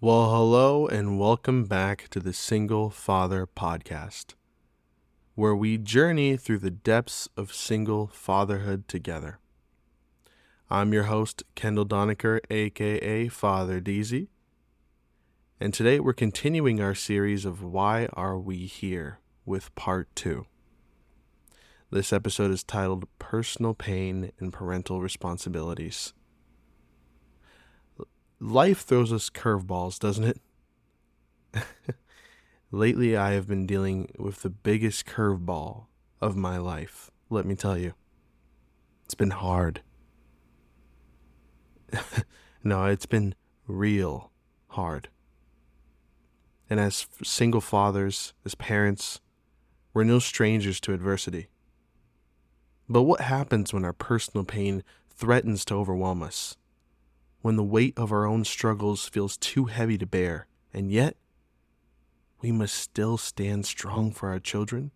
Well, hello and welcome back to the Single Father Podcast, where we journey through the depths of single fatherhood together. I'm your host, Kendall Donaker, aka Father DZ, and today we're continuing our series of Why Are We Here with Part 2. This episode is titled Personal Pain and Parental Responsibilities. Life throws us curveballs, doesn't it? Lately, I have been dealing with the biggest curveball of my life, let me tell you. It's been hard. No, it's been real hard. And as single fathers, as parents, we're no strangers to adversity. But what happens when our personal pain threatens to overwhelm us? When the weight of our own struggles feels too heavy to bear, and yet we must still stand strong for our children?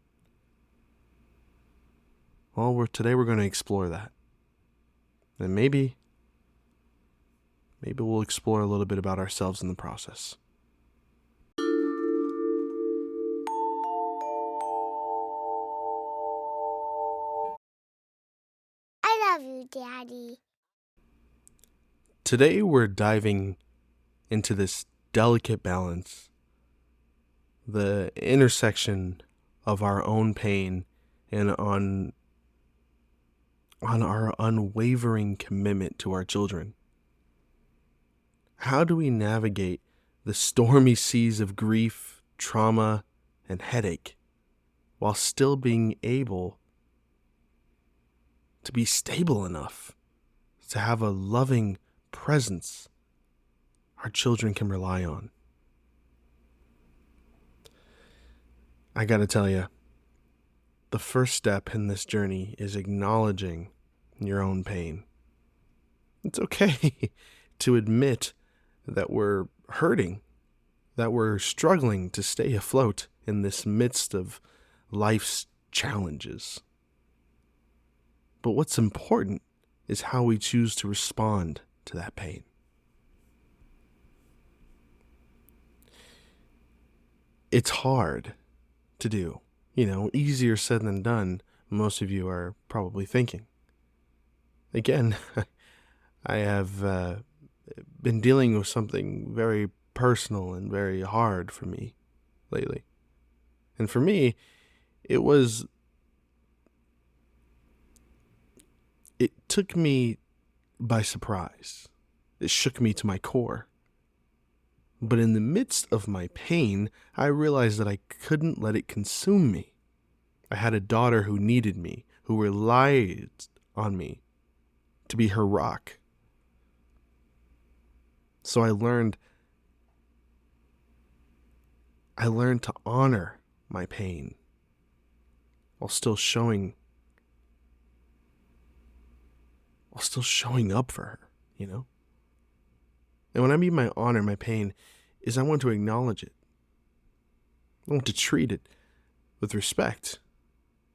Well, today we're going to explore that. And maybe we'll explore a little bit about ourselves in the process. I love you, Daddy. Today we're diving into this delicate balance, the intersection of our own pain and on our unwavering commitment to our children. How do we navigate the stormy seas of grief, trauma, and headache while still being able to be stable enough to have a loving presence our children can rely on? I gotta tell you, the first step in this journey is acknowledging your own pain. It's okay to admit that we're hurting, that we're struggling to stay afloat in this midst of life's challenges. But what's important is how we choose to respond to that pain. It's hard to do, easier said than done, most of you are probably thinking. Again, I have been dealing with something very personal and very hard for me lately. And for me, it took me by surprise. It shook me to my core. But in the midst of my pain, I realized that I couldn't let it consume me. I had a daughter who needed me, who relied on me to be her rock. So I learned to honor my pain while still showing up for her, And when I mean by honor my pain, is I want to acknowledge it. I want to treat it with respect.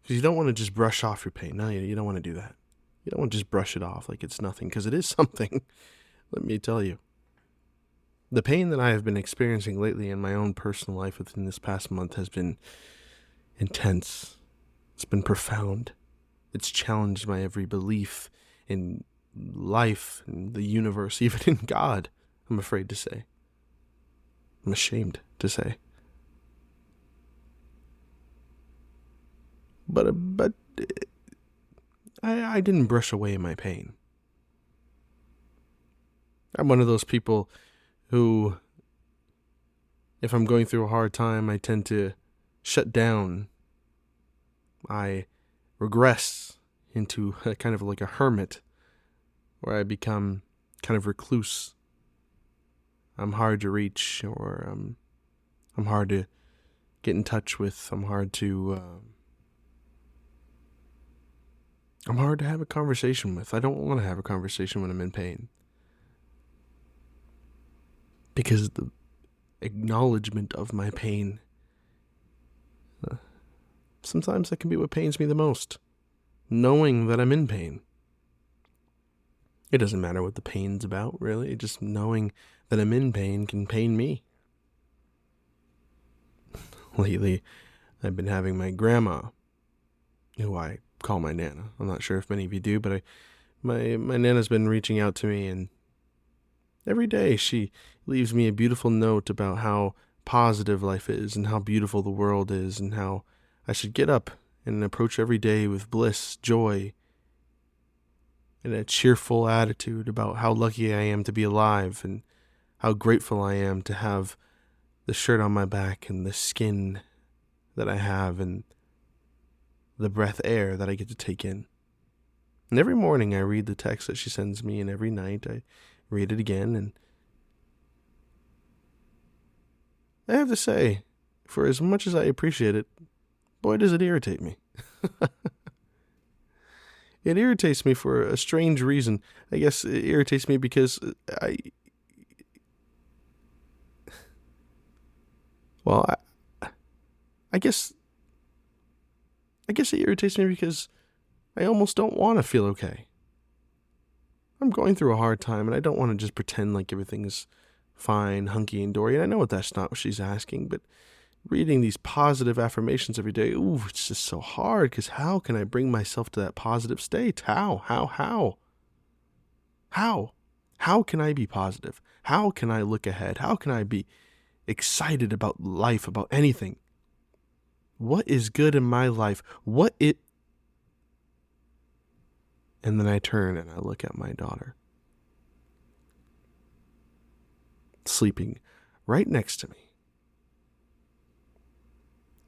Because you don't want to just brush off your pain. No, you don't want to do that. You don't want to just brush it off like it's nothing, because it is something. Let me tell you. The pain that I have been experiencing lately in my own personal life within this past month has been intense. It's been profound. It's challenged my every belief in life, in the universe, even in God, I'm afraid to say. I'm ashamed to say. But I didn't brush away my pain. I'm one of those people who, if I'm going through a hard time, I tend to shut down. I regress into a kind of like a hermit, where I become kind of recluse. I'm hard to reach, or I'm hard to get in touch with. I'm hard to have a conversation with. I don't want to have a conversation when I'm in pain, because the acknowledgement of my pain, sometimes that can be what pains me the most. Knowing that I'm in pain. It doesn't matter what the pain's about, really. Just knowing that I'm in pain can pain me. Lately, I've been having my grandma, who I call my Nana. I'm not sure if many of you do, but my Nana's been reaching out to me, and every day she leaves me a beautiful note about how positive life is and how beautiful the world is and how I should get up and approach every day with bliss, joy, and a cheerful attitude about how lucky I am to be alive and how grateful I am to have the shirt on my back and the skin that I have and the breath air that I get to take in. And every morning I read the text that she sends me, and every night I read it again, and I have to say, for as much as I appreciate it, boy does it irritate me. It irritates me for a strange reason. I guess it irritates me because I guess it irritates me because I almost don't want to feel okay. I'm going through a hard time, and I don't want to just pretend like everything's fine, hunky and dory. And I know that's not what she's asking, but reading these positive affirmations every day, it's just so hard, because how can I bring myself to that positive state? How can I be positive? How can I look ahead? How can I be excited about life, about anything? What is good in my life? And then I turn and I look at my daughter, sleeping right next to me,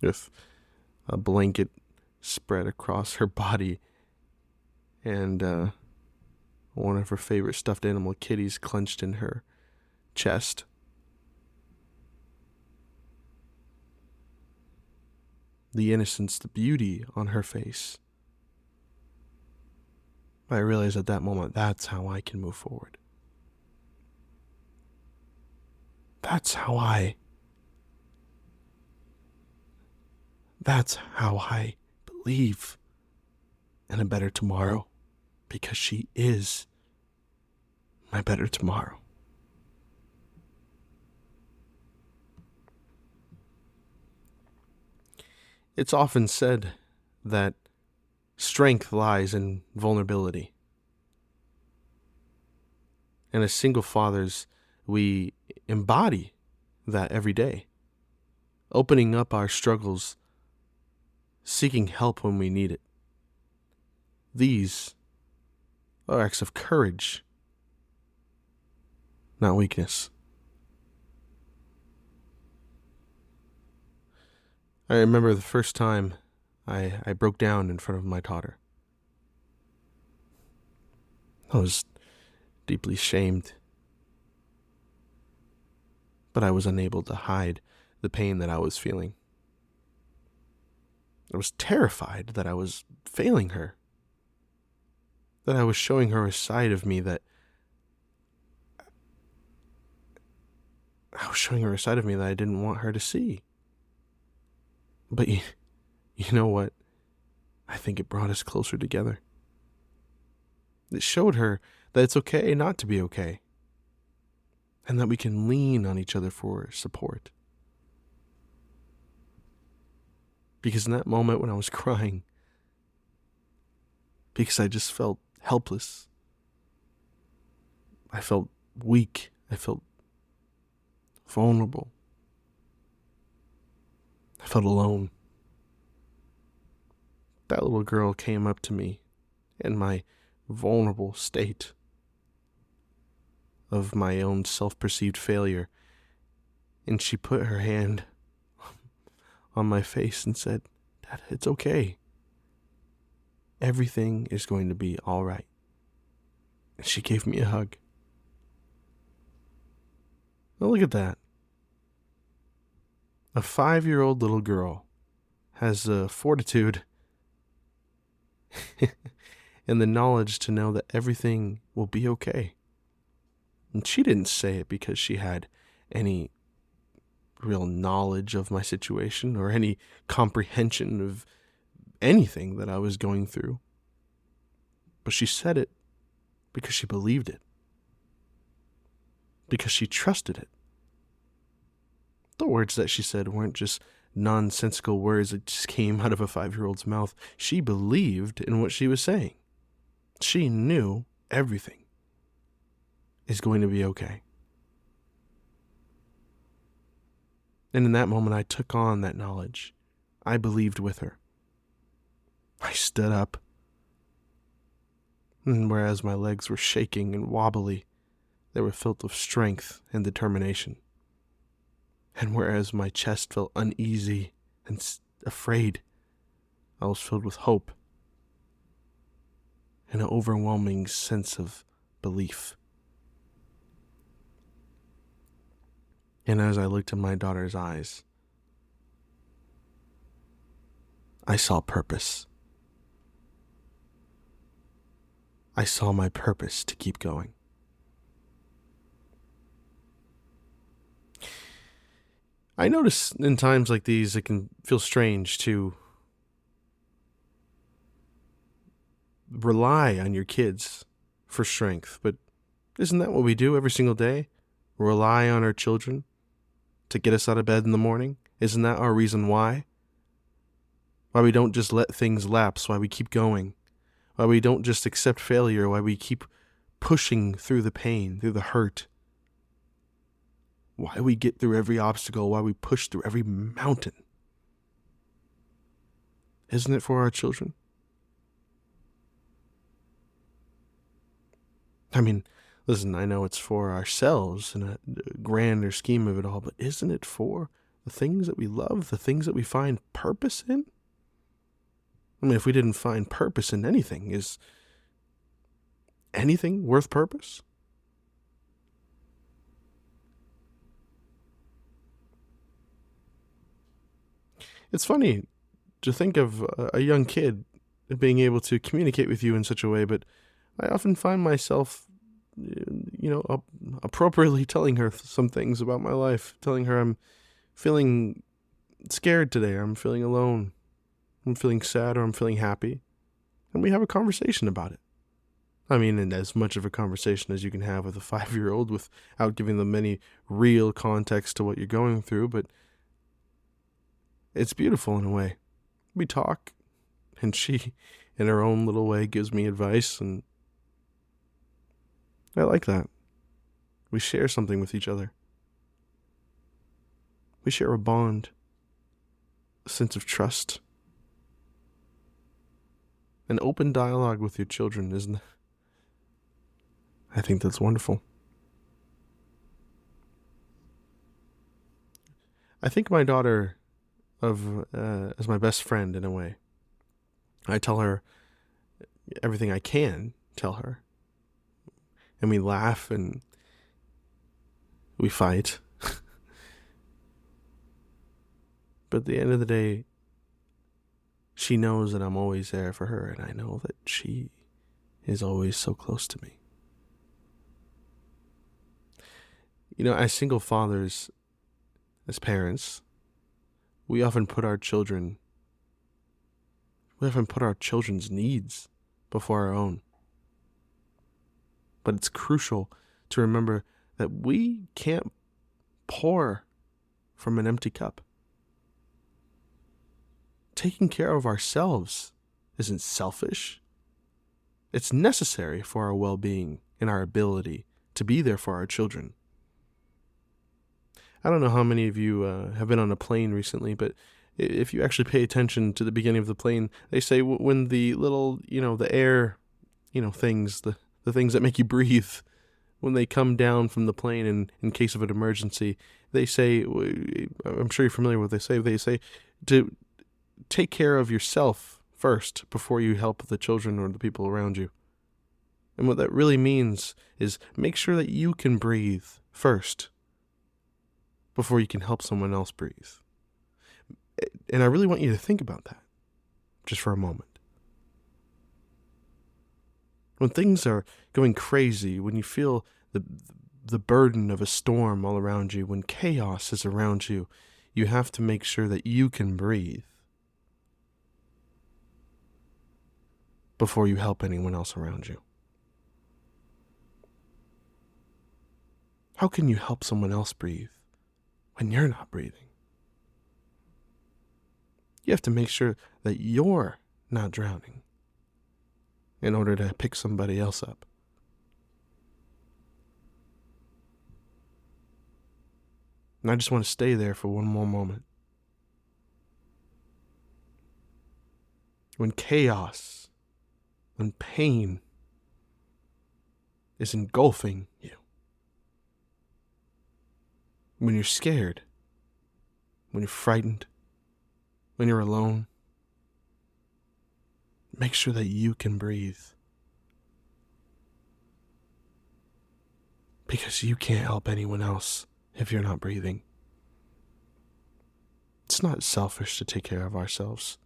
with a blanket spread across her body and one of her favorite stuffed animal kitties clenched in her chest. The innocence, the beauty on her face. I realized at that moment, that's how I can move forward. That's how I believe in a better tomorrow, because she is my better tomorrow. It's often said that strength lies in vulnerability. And as single fathers, we embody that every day, opening up our struggles, seeking help when we need it. These are acts of courage, not weakness. I remember the first time I broke down in front of my daughter. I was deeply shamed, but I was unable to hide the pain that I was feeling. I was terrified that I was failing her, that I was showing her a side of me that I didn't want her to see. But you know what? I think it brought us closer together. It showed her that it's okay not to be okay, and that we can lean on each other for support. Because in that moment when I was crying, because I just felt helpless, I felt weak, I felt vulnerable, I felt alone. That little girl came up to me in my vulnerable state of my own self-perceived failure, and she put her hand on my face and said, "Dad, it's okay. Everything is going to be all right." And she gave me a hug. Now look at that. A 5-year-old little girl has the fortitude and the knowledge to know that everything will be okay. And she didn't say it because she had any real knowledge of my situation or any comprehension of anything that I was going through. But she said it because she believed it. because she trusted it. The words that she said weren't just nonsensical words that just came out of a 5-year-old's mouth. She believed in what she was saying. She knew everything is going to be okay. And in that moment, I took on that knowledge. I believed with her. I stood up. And whereas my legs were shaking and wobbly, they were filled with strength and determination. And whereas my chest felt uneasy and afraid, I was filled with hope and an overwhelming sense of belief. And as I looked in my daughter's eyes, I saw purpose. I saw my purpose to keep going. I notice in times like these, it can feel strange to rely on your kids for strength, but isn't that what we do every single day? Rely on our children to get us out of bed in the morning? Isn't that our reason why? Why we don't just let things lapse, why we keep going, why we don't just accept failure, why we keep pushing through the pain, through the hurt, why we get through every obstacle, why we push through every mountain. Isn't it for our children? I mean, listen, I know it's for ourselves in a grander scheme of it all, but isn't it for the things that we love, the things that we find purpose in? I mean, if we didn't find purpose in anything, is anything worth purpose? It's funny to think of a young kid being able to communicate with you in such a way, but I often find myself, appropriately telling her some things about my life, telling her I'm feeling scared today, or I'm feeling alone, I'm feeling sad, or I'm feeling happy, and we have a conversation about it. I mean, and as much of a conversation as you can have with a 5-year-old without giving them any real context to what you're going through, but it's beautiful in a way. We talk, and she, in her own little way, gives me advice, and I like that. We share something with each other. We share a bond, a sense of trust, an open dialogue with your children, isn't it? I think that's wonderful. I think my daughter as my best friend in a way. I tell her everything I can tell her. And we laugh and we fight. But at the end of the day, she knows that I'm always there for her, and I know that she is always so close to me. You know, as single fathers, as parents, we often put our children's needs before our own. But it's crucial to remember that we can't pour from an empty cup. Taking care of ourselves isn't selfish. It's necessary for our well-being and our ability to be there for our children. I don't know how many of you have been on a plane recently, but if you actually pay attention to the beginning of the plane, they say when the little, the air, things, the things that make you breathe, when they come down from the plane in case of an emergency, they say, I'm sure you're familiar with what they say to take care of yourself first before you help the children or the people around you. And what that really means is make sure that you can breathe first before you can help someone else breathe. And I really want you to think about that just for a moment. When things are going crazy, when you feel the burden of a storm all around you, when chaos is around you, you have to make sure that you can breathe before you help anyone else around you. How can you help someone else breathe when you're not breathing? You have to make sure that you're not drowning in order to pick somebody else up. And I just want to stay there for one more moment. When chaos, when pain is engulfing you, when you're scared, when you're frightened, when you're alone, make sure that you can breathe. Because you can't help anyone else if you're not breathing. It's not selfish to take care of ourselves.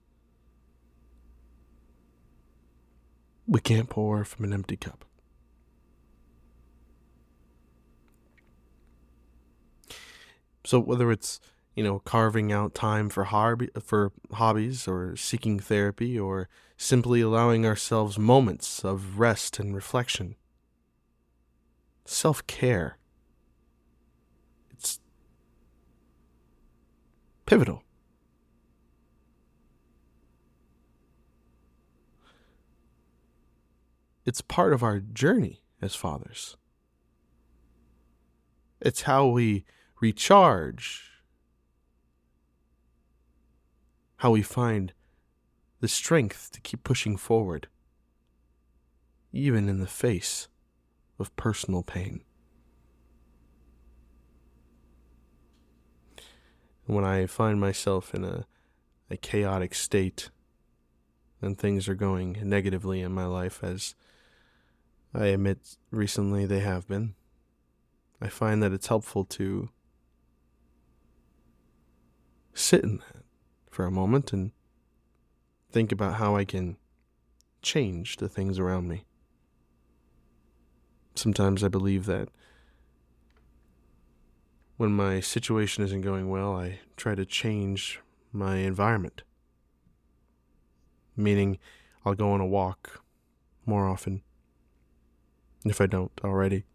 We can't pour from an empty cup. So whether it's, carving out time for hobbies or seeking therapy or simply allowing ourselves moments of rest and reflection, self-care, it's pivotal. It's part of our journey as fathers. It's how we recharge, how we find the strength to keep pushing forward, even in the face of personal pain. When I find myself in a chaotic state and things are going negatively in my life, as I admit recently they have been, I find that it's helpful to sit in that for a moment and think about how I can change the things around me. Sometimes I believe that when my situation isn't going well, I try to change my environment. Meaning, I'll go on a walk more often, if I don't already.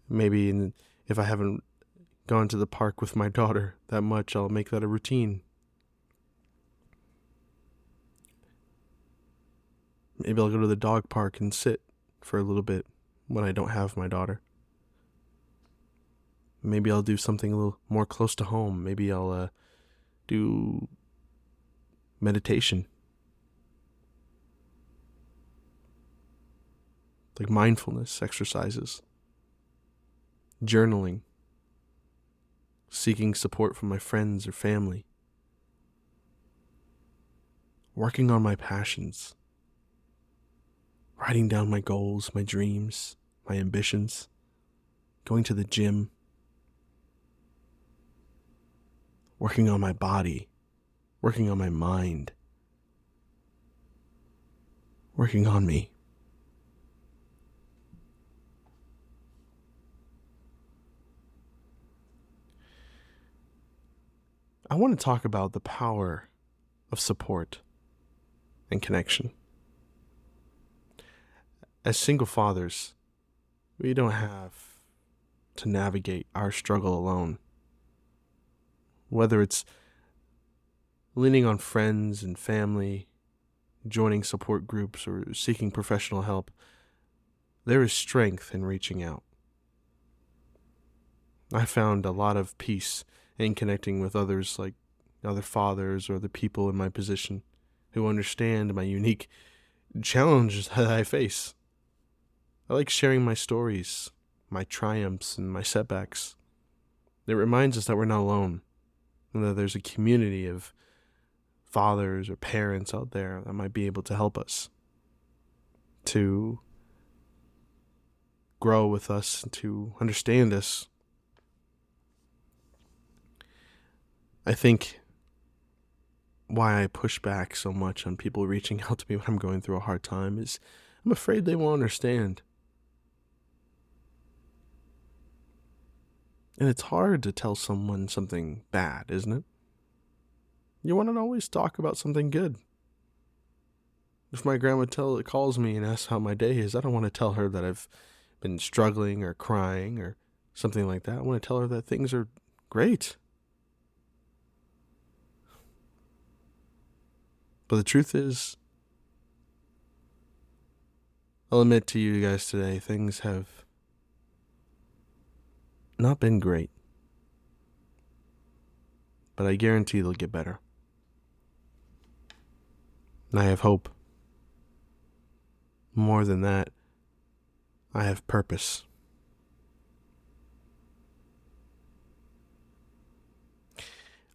Maybe if I haven't gone to the park with my daughter that much, I'll make that a routine. Maybe I'll go to the dog park and sit for a little bit when I don't have my daughter. Maybe I'll do something a little more close to home. Maybe I'll do meditation. Like mindfulness exercises. Journaling. Seeking support from my friends or family. Working on my passions. Writing down my goals, my dreams, my ambitions. Going to the gym. Working on my body. Working on my mind. Working on me. I want to talk about the power of support and connection. As single fathers, we don't have to navigate our struggle alone. Whether it's leaning on friends and family, joining support groups, or seeking professional help, there is strength in reaching out. I found a lot of peace in connecting with others, like other fathers or the people in my position who understand my unique challenges that I face. I like sharing my stories, my triumphs, and my setbacks. It reminds us that we're not alone, and that there's a community of fathers or parents out there that might be able to help us to grow with us and to understand us. I think why I push back so much on people reaching out to me when I'm going through a hard time is I'm afraid they won't understand. And it's hard to tell someone something bad, isn't it? You want to always talk about something good. If my grandma calls me and asks how my day is, I don't want to tell her that I've been struggling or crying or something like that, I want to tell her that things are great. But the truth is, I'll admit to you guys today, things have not been great. But I guarantee they'll get better. And I have hope. More than that, I have purpose.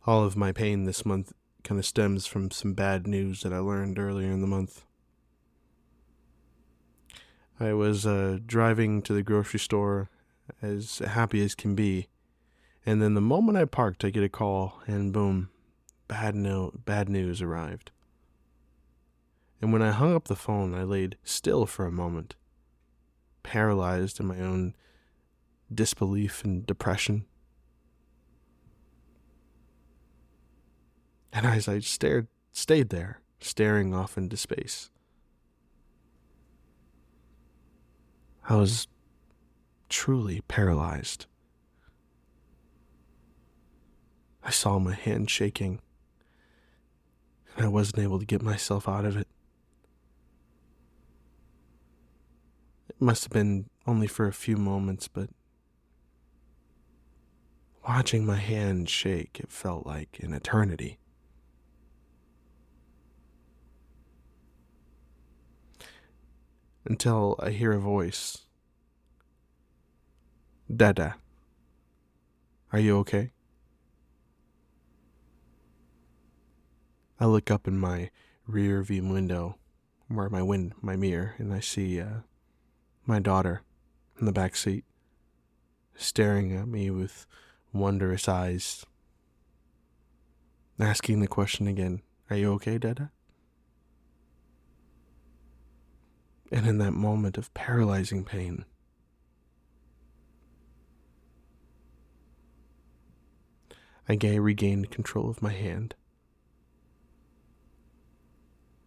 All of my pain this month kind of stems from some bad news that I learned earlier in the month. I was driving to the grocery store as happy as can be, and then the moment I parked, I get a call, and boom, bad news arrived. And when I hung up the phone, I laid still for a moment, paralyzed in my own disbelief and depression. And as I stayed there, staring off into space, I was truly paralyzed. I saw my hand shaking, and I wasn't able to get myself out of it. It must have been only for a few moments, but watching my hand shake, it felt like an eternity. Until I hear a voice. Dada, are you okay? I look up in my rear view window, or my mirror, and I see my daughter in the back seat, staring at me with wondrous eyes, asking the question again, are you okay, Dada? And in that moment of paralyzing pain, I regained control of my hand.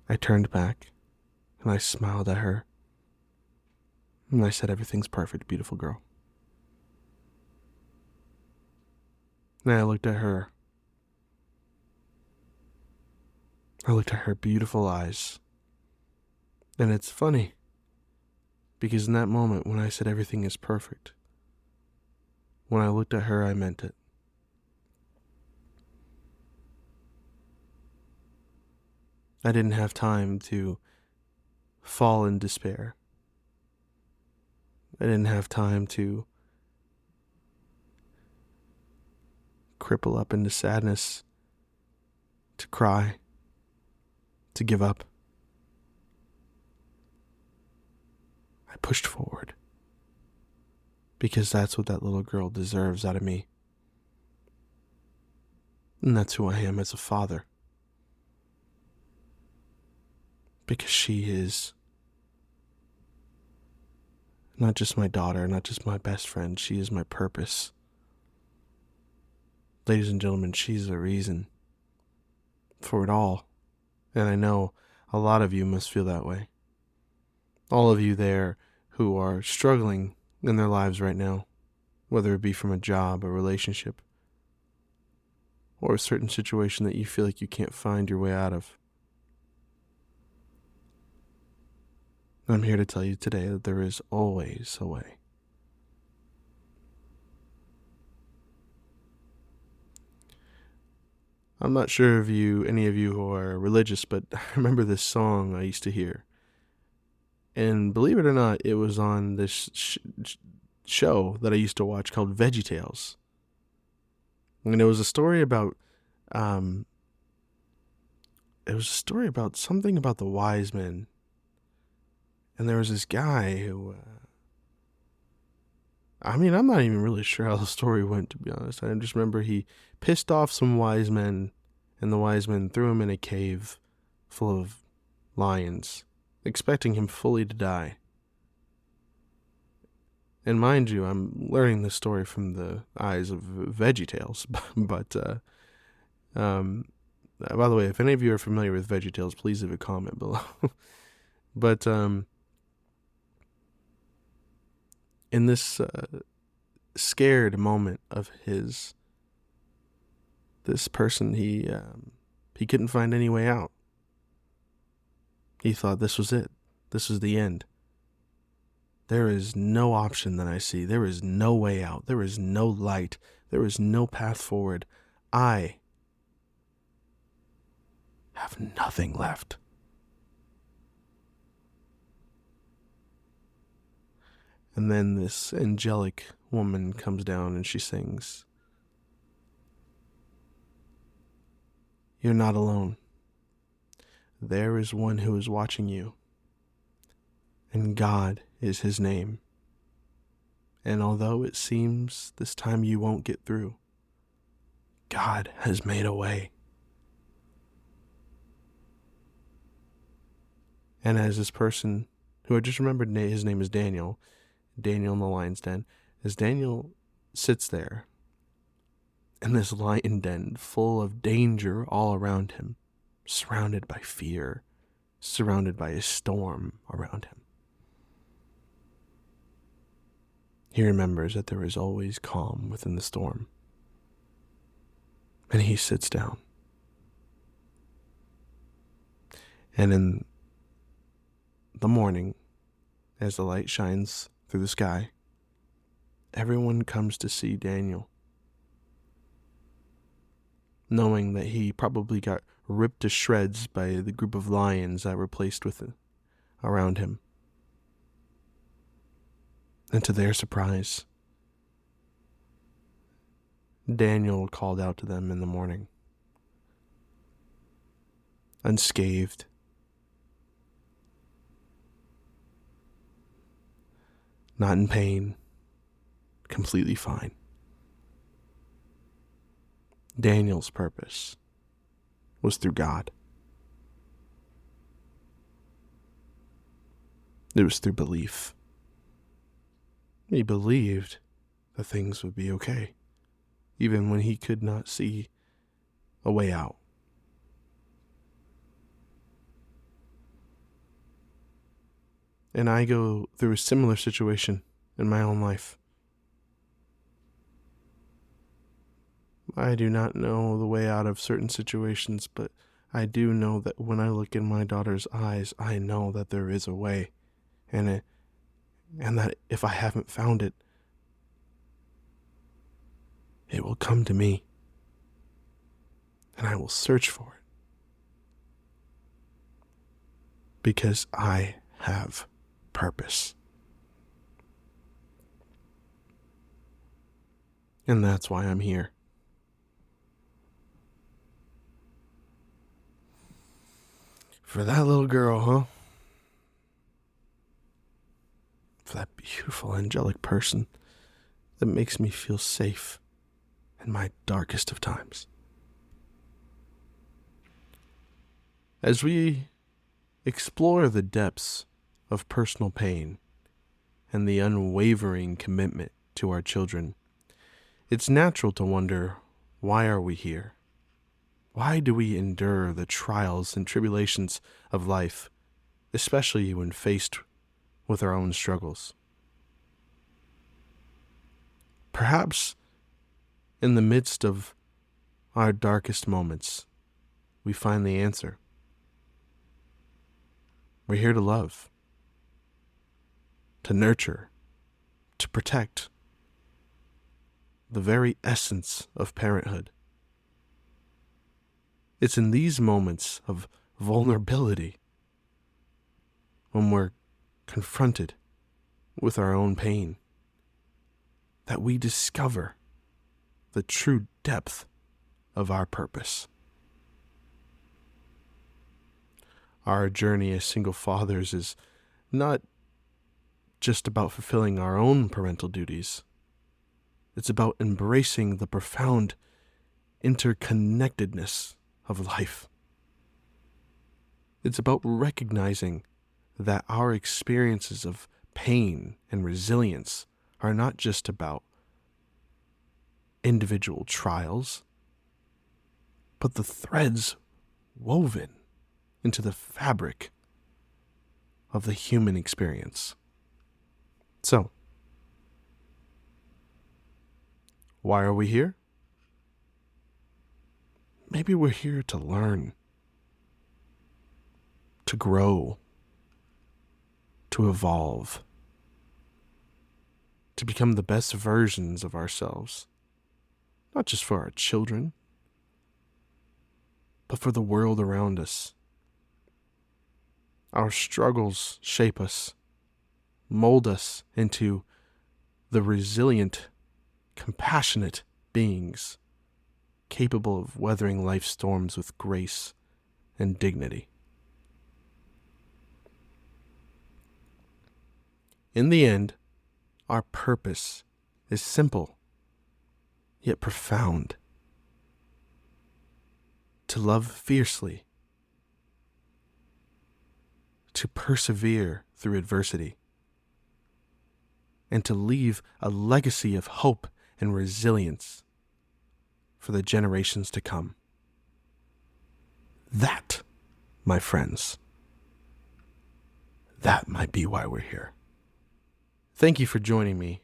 I turned back, and I smiled at her, and I said, everything's perfect, beautiful girl. And I looked at her. I looked at her beautiful eyes. And it's funny, because in that moment when I said everything is perfect, when I looked at her, I meant it. I didn't have time to fall in despair. I didn't have time to cripple up into sadness, to cry, to give up. I pushed forward, because that's what that little girl deserves out of me. And that's who I am as a father. Because she is not just my daughter, not just my best friend, she is my purpose. Ladies and gentlemen, she's the reason for it all. And I know a lot of you must feel that way. All of you there who are struggling in their lives right now, whether it be from a job, a relationship, or a certain situation that you feel like you can't find your way out of. I'm here to tell you today that there is always a way. I'm not sure if any of you who are religious, but I remember this song I used to hear. And believe it or not, it was on this show that I used to watch called VeggieTales. And it was a story about, something about the wise men. And there was this guy who, I'm not even really sure how the story went, to be honest. I just remember he pissed off some wise men, and the wise men threw him in a cave full of lions, expecting him fully to die. And mind you, I'm learning this story from the eyes of VeggieTales, but, by the way, if any of you are familiar with VeggieTales, please leave a comment below. But, in this scared moment of his, this person, he couldn't find any way out. He thought this was it. This was the end. There is no option that I see. There is no way out. There is no light. There is no path forward. I have nothing left. And then this angelic woman comes down and she sings, "You're not alone. There is one who is watching you, and God is his name. And although it seems this time you won't get through, God has made a way." And as this person, who I just remembered his name is Daniel in the lion's den, as Daniel sits there in this lion den full of danger all around him, surrounded by fear, surrounded by a storm around him, he remembers that there is always calm within the storm. And he sits down. And in the morning, as the light shines through the sky, everyone comes to see Daniel, knowing that he probably got ripped to shreds by the group of lions that were placed around him. And to their surprise, Daniel called out to them in the morning, unscathed, not in pain, completely fine. Daniel's purpose was through God. It was through belief. He believed that things would be okay, even when he could not see a way out. And I go through a similar situation in my own life. I do not know the way out of certain situations, but I do know that when I look in my daughter's eyes, I know that there is a way, and that if I haven't found it, it will come to me, and I will search for it, because I have purpose. And that's why I'm here. For that little girl, huh? For that beautiful angelic person that makes me feel safe in my darkest of times. As we explore the depths of personal pain and the unwavering commitment to our children, it's natural to wonder, why are we here? Why do we endure the trials and tribulations of life, especially when faced with our own struggles? Perhaps in the midst of our darkest moments, we find the answer. We're here to love, to nurture, to protect, the very essence of parenthood. It's in these moments of vulnerability, when we're confronted with our own pain, that we discover the true depth of our purpose. Our journey as single fathers is not just about fulfilling our own parental duties. It's about embracing the profound interconnectedness of life. It's about recognizing that our experiences of pain and resilience are not just about individual trials, but the threads woven into the fabric of the human experience. So, Why are we here? Maybe we're here to learn, to grow, to evolve, to become the best versions of ourselves, not just for our children, but for the world around us. Our struggles shape us, mold us into the resilient, compassionate beings capable of weathering life's storms with grace and dignity. In the end, our purpose is simple, yet profound. To love fiercely, to persevere through adversity, and to leave a legacy of hope and resilience for the generations to come. That, my friends, that might be why we're here. Thank you for joining me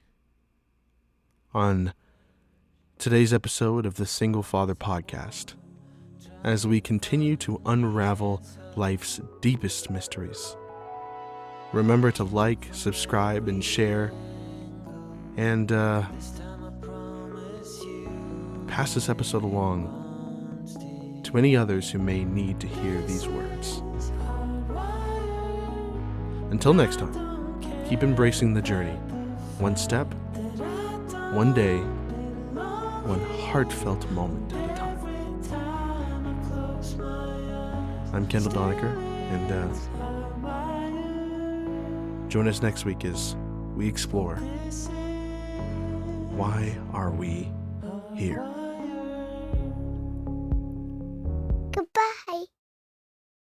on today's episode of the Single Father Podcast as we continue to unravel life's deepest mysteries. Remember to like, subscribe, and share, and pass this episode along to any others who may need to hear these words. Until next time, keep embracing the journey, one step, one day, one heartfelt moment at a time. I'm Kendall Donaker, and join us next week as we explore, why are we here?